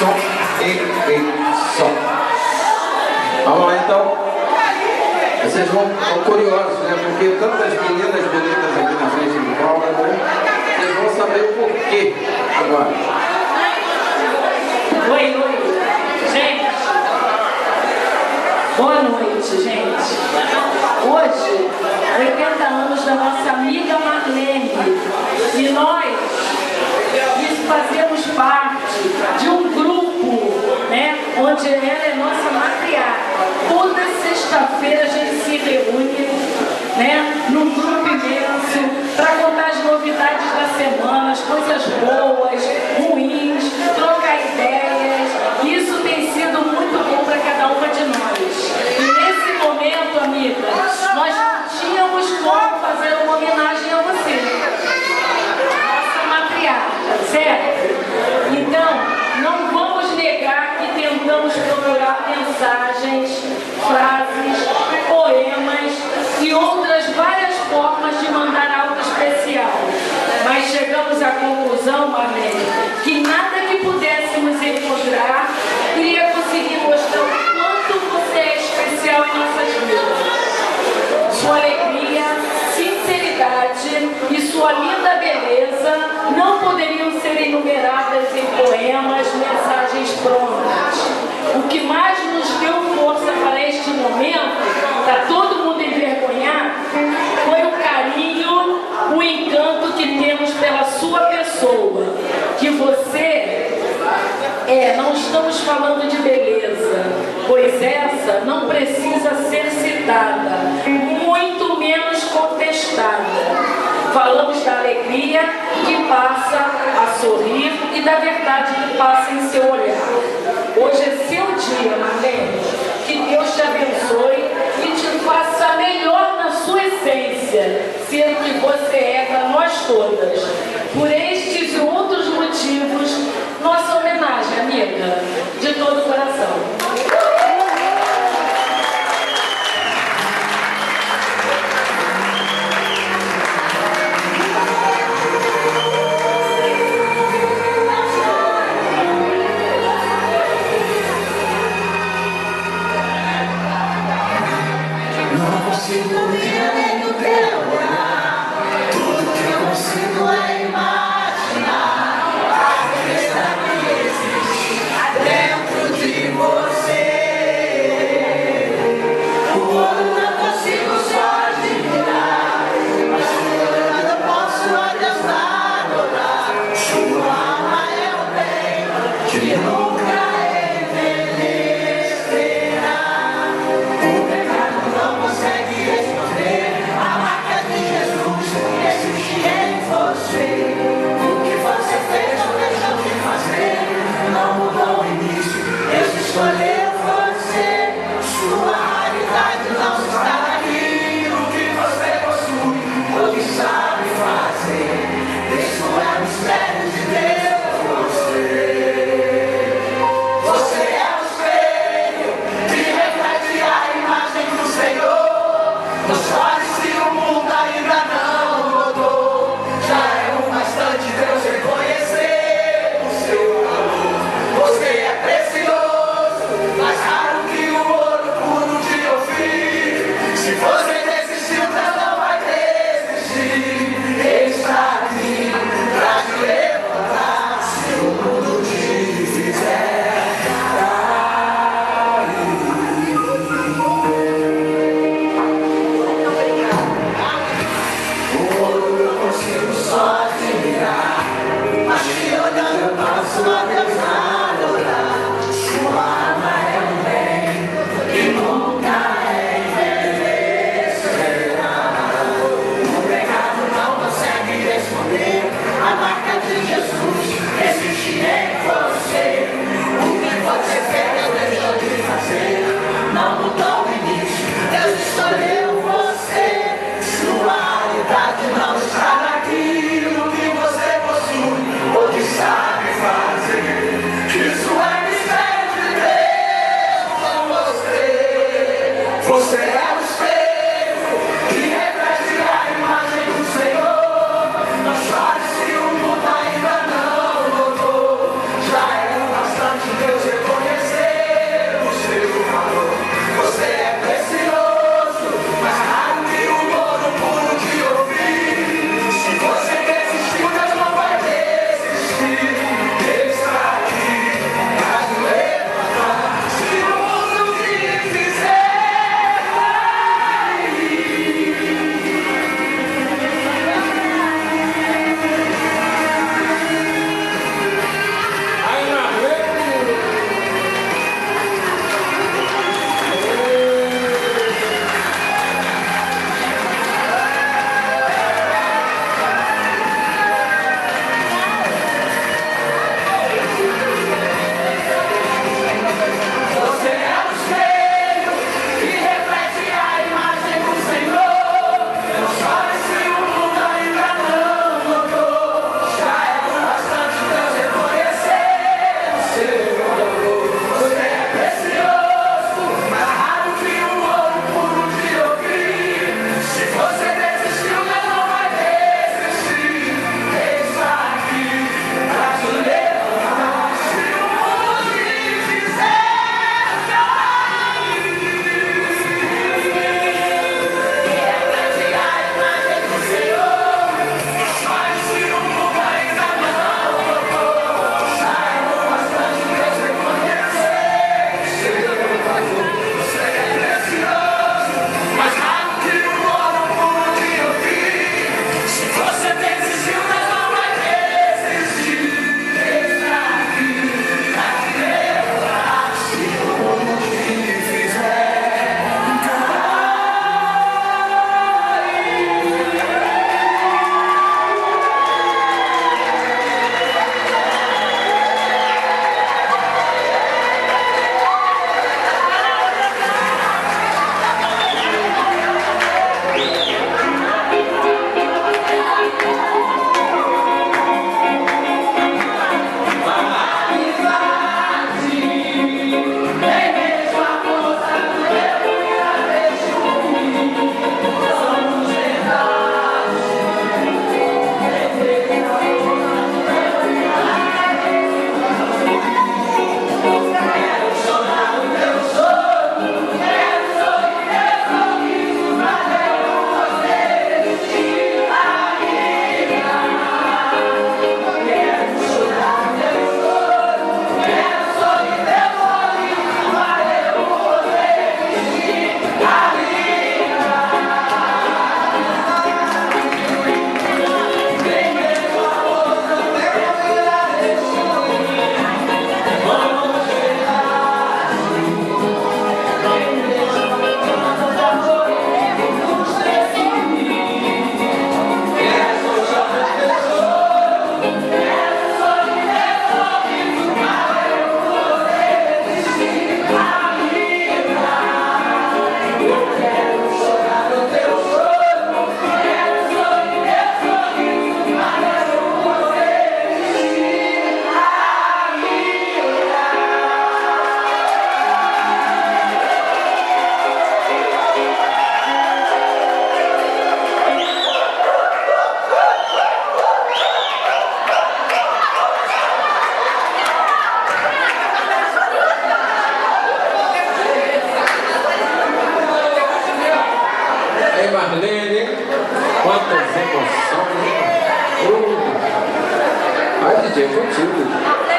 som e som. Vamos lá então. Vocês vão curiosos, né? Porque tantas meninas bonitas aqui na frente do palco, né? Vocês vão saber o porquê agora. Oi. Gente, boa noite, gente. Hoje, 80 anos da nossa amiga Marlene. E nós fazemos parte de um grupo, né, onde ela é nossa matriarca. Toda sexta-feira a gente se reúne, né, num grupo imenso para contar as novidades da semana, as coisas boas, ruins, trocar ideias. Isso tem sido muito bom para cada uma de nós. E nesse momento, amiga, nós não tínhamos como fazer uma homenagem a você, nossa matriarca, certo? Então, não vamos negar que tentamos procurar mensagens, frases, poemas e outras várias formas de mandar algo especial. Mas chegamos à conclusão, Marlene, que nada que pudéssemos encontrar iria conseguir mostrar o quanto você é especial em nossas vidas. Sua alegria, sinceridade e sua linda beleza não poderiam ser enumeradas em poemas, mensagens prontas. O que mais nos deu força para este momento, para todo mundo envergonhar, foi o carinho, o encanto que temos pela sua pessoa. Que você não estamos falando de beleza, pois essa não precisa ser citada, muito menos contestada. Falamos da alegria que passa a sorrir e da verdade que passa em seu olhar. Hoje é seu dia, Marlene. Que Deus te abençoe e te faça melhor na sua essência, sendo que você é para nós todas. Por estes e outros motivos, nossa homenagem, amiga, de todo o coração. Não consigo ir além do teu olhar. Tudo que eu consigo é Aí, Marlene, quantas emoções. Ai, DJ, contigo.